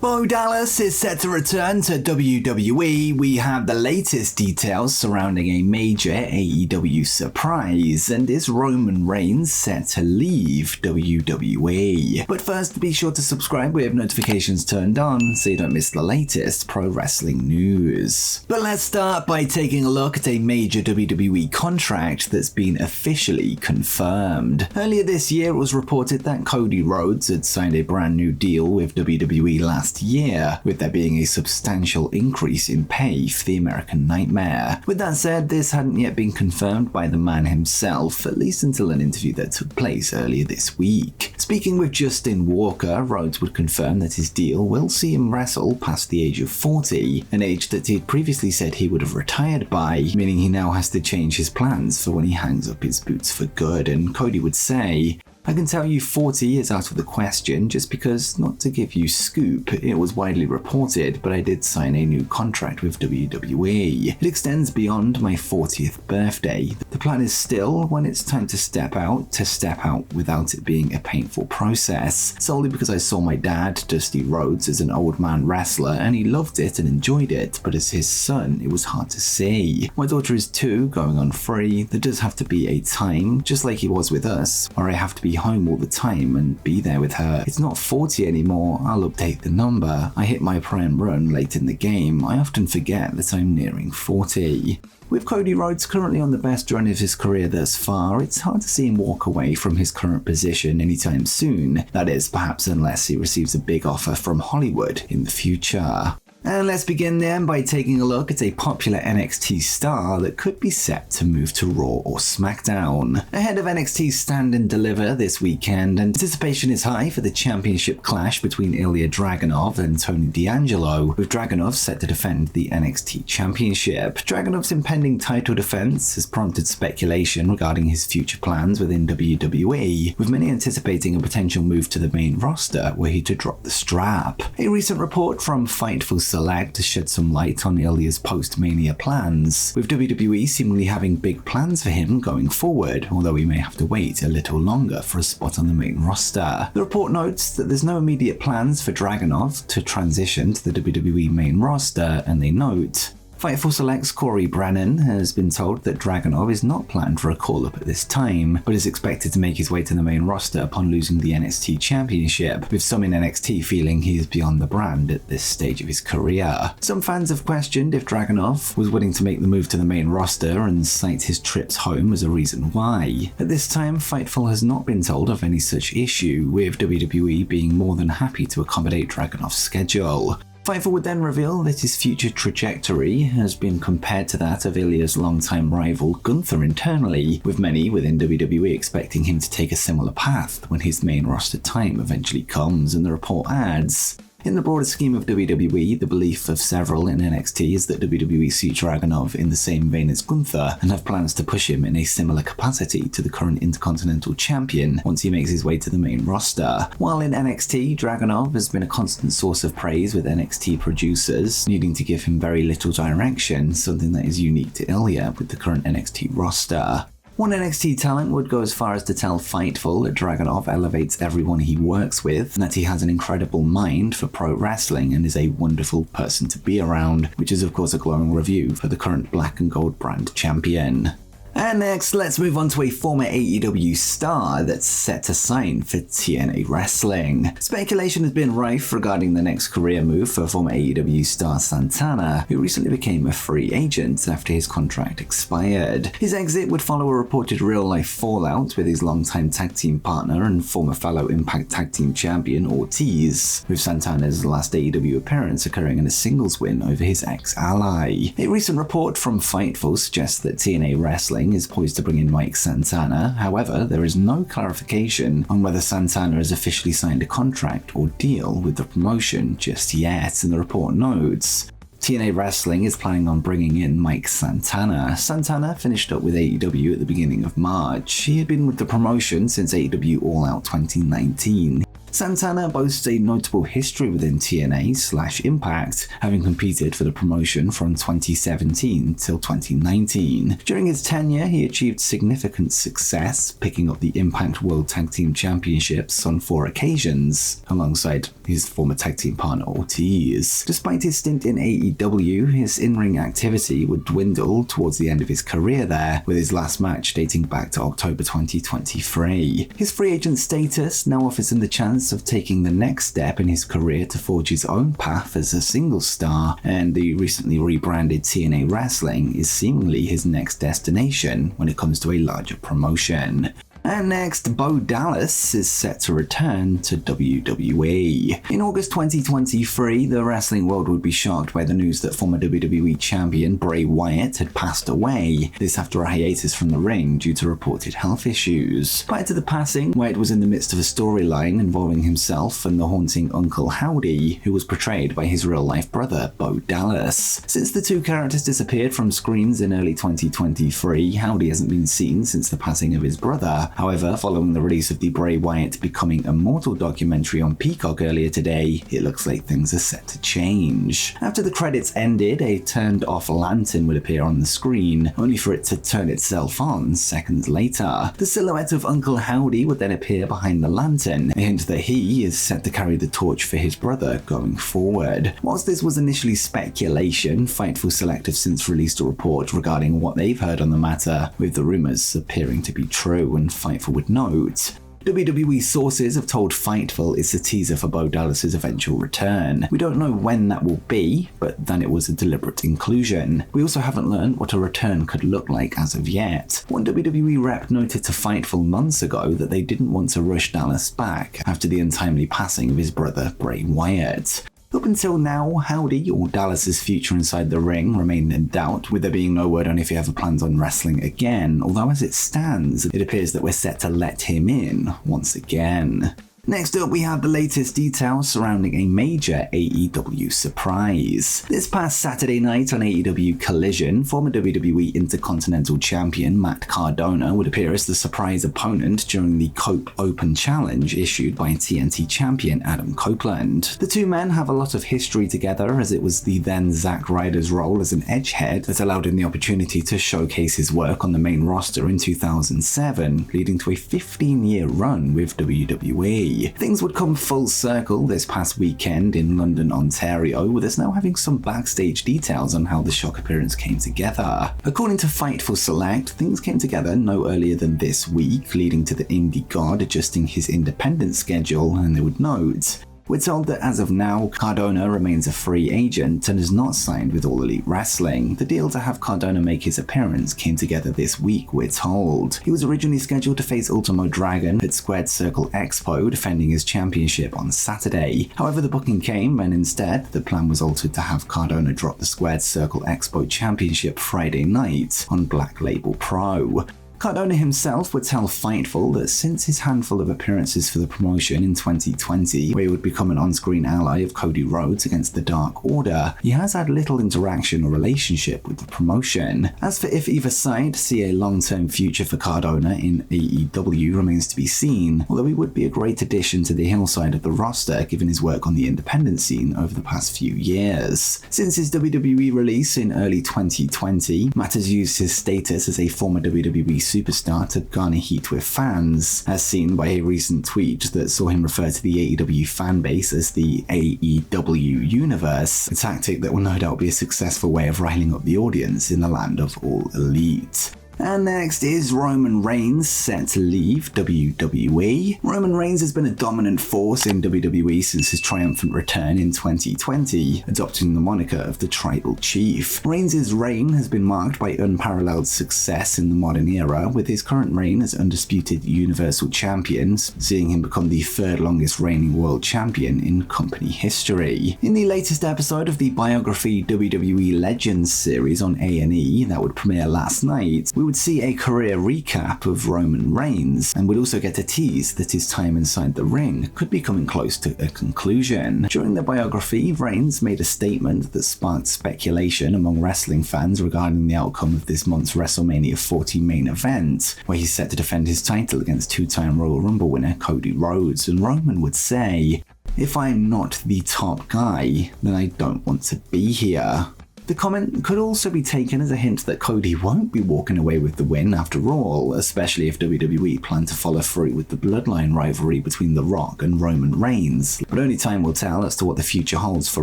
Bo Dallas is set to return to WWE. We have the latest details surrounding a major AEW surprise, and is Roman Reigns set to leave WWE? But first, be sure to subscribe with notifications turned on so you don't miss the latest pro wrestling news. But let's start by taking a look at a major WWE contract that's been officially confirmed. Earlier this year, it was reported that Cody Rhodes had signed a brand new deal with WWE last year, with there being a substantial increase in pay for the American Nightmare. With that said, this hadn't yet been confirmed by the man himself, at least until an interview that took place earlier this week. Speaking with Justin Walker, Rhodes would confirm that his deal will see him wrestle past the age of 40, an age that he'd previously said he would have retired by, meaning he now has to change his plans for when he hangs up his boots for good. And Cody would say, "I can tell you 40 is out of the question just because, not to give you scoop, it was widely reported, but I did sign a new contract with WWE. It extends beyond my 40th birthday. The plan is still, when it's time to step out without it being a painful process, solely because I saw my dad, Dusty Rhodes, as an old man wrestler and he loved it and enjoyed it, but as his son, it was hard to see. My daughter is 2, going on 3. There does have to be a time, just like he was with us, where I have to be home all the time and be there with her. It's not 40 anymore, I'll update the number. I hit my prime run late in the game. I often forget that I'm nearing 40. With Cody Rhodes currently on the best run of his career thus far, it's hard to see him walk away from his current position anytime soon. That is, perhaps unless he receives a big offer from Hollywood in the future. And let's begin then by taking a look at a popular NXT star that could be set to move to Raw or SmackDown. Ahead of NXT's Stand and Deliver this weekend, anticipation is high for the championship clash between Ilya Dragunov and Tony D'Angelo, with Dragunov set to defend the NXT championship. Dragunov's impending title defense has prompted speculation regarding his future plans within WWE, with many anticipating a potential move to the main roster were he to drop the strap. A recent report from Fightful Select to shed some light on Ilya's post-Mania plans, with WWE seemingly having big plans for him going forward, although he may have to wait a little longer for a spot on the main roster. The report notes that there's no immediate plans for Dragunov to transition to the WWE main roster, and they note, Fightful Select's Corey Brennan has been told that Dragunov is not planned for a call-up at this time, but is expected to make his way to the main roster upon losing the NXT Championship, with some in NXT feeling he is beyond the brand at this stage of his career. Some fans have questioned if Dragunov was willing to make the move to the main roster and cite his trips home as a reason why. At this time, Fightful has not been told of any such issue, with WWE being more than happy to accommodate Dragunov's schedule. Fightful would then reveal that his future trajectory has been compared to that of Ilya's longtime rival Gunther internally, with many within WWE expecting him to take a similar path when his main roster time eventually comes, and the report adds, in the broader scheme of WWE, the belief of several in NXT is that WWE see Dragunov in the same vein as Gunther and have plans to push him in a similar capacity to the current Intercontinental Champion once he makes his way to the main roster. While in NXT, Dragunov has been a constant source of praise with NXT producers, needing to give him very little direction, something that is unique to Ilya with the current NXT roster. One NXT talent would go as far as to tell Fightful that Dragunov elevates everyone he works with, and that he has an incredible mind for pro wrestling and is a wonderful person to be around, which is of course a glowing review for the current black and gold brand champion. And next, let's move on to a former AEW star that's set to sign for TNA Wrestling. Speculation has been rife regarding the next career move for former AEW star Santana, who recently became a free agent after his contract expired. His exit would follow a reported real-life fallout with his longtime tag team partner and former fellow Impact Tag Team Champion Ortiz, with Santana's last AEW appearance occurring in a singles win over his ex-ally. A recent report from Fightful suggests that TNA Wrestling is poised to bring in Mike Santana. However, there is no clarification on whether Santana has officially signed a contract or deal with the promotion just yet, and the report notes, TNA Wrestling is planning on bringing in Mike Santana. Santana finished up with AEW at the beginning of March. He had been with the promotion since AEW All Out 2019. Santana boasts a notable history within TNA/Impact, having competed for the promotion from 2017 till 2019. During his tenure, he achieved significant success, picking up the Impact World Tag Team Championships on 4 occasions, alongside his former tag team partner Ortiz. Despite his stint in AEW, his in-ring activity would dwindle towards the end of his career there, with his last match dating back to October 2023. His free agent status now offers him the chance of taking the next step in his career to forge his own path as a single star, and the recently rebranded TNA Wrestling is seemingly his next destination when it comes to a larger promotion. And next, Bo Dallas is set to return to WWE. In August 2023, the wrestling world would be shocked by the news that former WWE champion Bray Wyatt had passed away, this after a hiatus from the ring due to reported health issues. Prior to the passing, Wyatt was in the midst of a storyline involving himself and the haunting Uncle Howdy, who was portrayed by his real-life brother, Bo Dallas. Since the two characters disappeared from screens in early 2023, Howdy hasn't been seen since the passing of his brother. However, following the release of the Bray Wyatt Becoming Immortal documentary on Peacock earlier today, it looks like things are set to change. After the credits ended, a turned-off lantern would appear on the screen, only for it to turn itself on seconds later. The silhouette of Uncle Howdy would then appear behind the lantern, a hint that he is set to carry the torch for his brother going forward. Whilst this was initially speculation, Fightful Select have since released a report regarding what they've heard on the matter, with the rumours appearing to be true, and Fightful would note, WWE sources have told Fightful it's a teaser for Bo Dallas's eventual return. We don't know when that will be, but then it was a deliberate inclusion. We also haven't learned what a return could look like as of yet. One WWE rep noted to Fightful months ago that they didn't want to rush Dallas back after the untimely passing of his brother Bray Wyatt. Up until now, Howdy, or Dallas's future inside the ring, remained in doubt, with there being no word on if he ever plans on wrestling again, although as it stands, it appears that we're set to let him in once again. Next up, we have the latest details surrounding a major AEW surprise. This past Saturday night on AEW Collision, former WWE Intercontinental Champion Matt Cardona would appear as the surprise opponent during the Cope Open Challenge issued by TNT champion Adam Copeland. The two men have a lot of history together, as it was the then Zack Ryder's role as an edgehead that allowed him the opportunity to showcase his work on the main roster in 2007, leading to a 15-year run with WWE. Things would come full circle this past weekend in London, Ontario, with us now having some backstage details on how the shock appearance came together. According to Fightful Select, things came together no earlier than this week, leading to the Indie God adjusting his independent schedule, and they would note, we're told that as of now, Cardona remains a free agent and is not signed with All Elite Wrestling. The deal to have Cardona make his appearance came together this week, we're told. He was originally scheduled to face Ultimo Dragon at Squared Circle Expo, defending his championship on Saturday. However, the booking came, and instead, the plan was altered to have Cardona drop the Squared Circle Expo championship Friday night on Black Label Pro. Cardona himself would tell Fightful that since his handful of appearances for the promotion in 2020, where he would become an on-screen ally of Cody Rhodes against the Dark Order, he has had little interaction or relationship with the promotion. As for if either side see a long-term future for Cardona in AEW remains to be seen, although he would be a great addition to the heel side of the roster given his work on the independent scene over the past few years. Since his WWE release in early 2020, Matt has used his status as a former WWE superstar to garner heat with fans, as seen by a recent tweet that saw him refer to the AEW fanbase as the AEW Universe, a tactic that will no doubt be a successful way of riling up the audience in the land of All Elite. And next is Roman Reigns set to leave WWE. Roman Reigns has been a dominant force in WWE since his triumphant return in 2020, adopting the moniker of the Tribal Chief. Reigns' reign has been marked by unparalleled success in the modern era, with his current reign as undisputed Universal Champion, seeing him become the third longest reigning world champion in company history. In the latest episode of the biography WWE Legends series on A&E that would premiere last night, we would see a career recap of Roman Reigns, and would also get a tease that his time inside the ring could be coming close to a conclusion. During the biography, Reigns made a statement that sparked speculation among wrestling fans regarding the outcome of this month's WrestleMania 40 main event, where he's set to defend his title against two-time Royal Rumble winner CODY Rhodes, and Roman would say, "If I'm not the top guy, then I don't want to be here." The comment could also be taken as a hint that CODY won't be walking away with the win after all, especially if WWE plan to follow through with the bloodline rivalry between The Rock and Roman Reigns, but only time will tell as to what the future holds for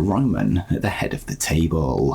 Roman at the head of the table.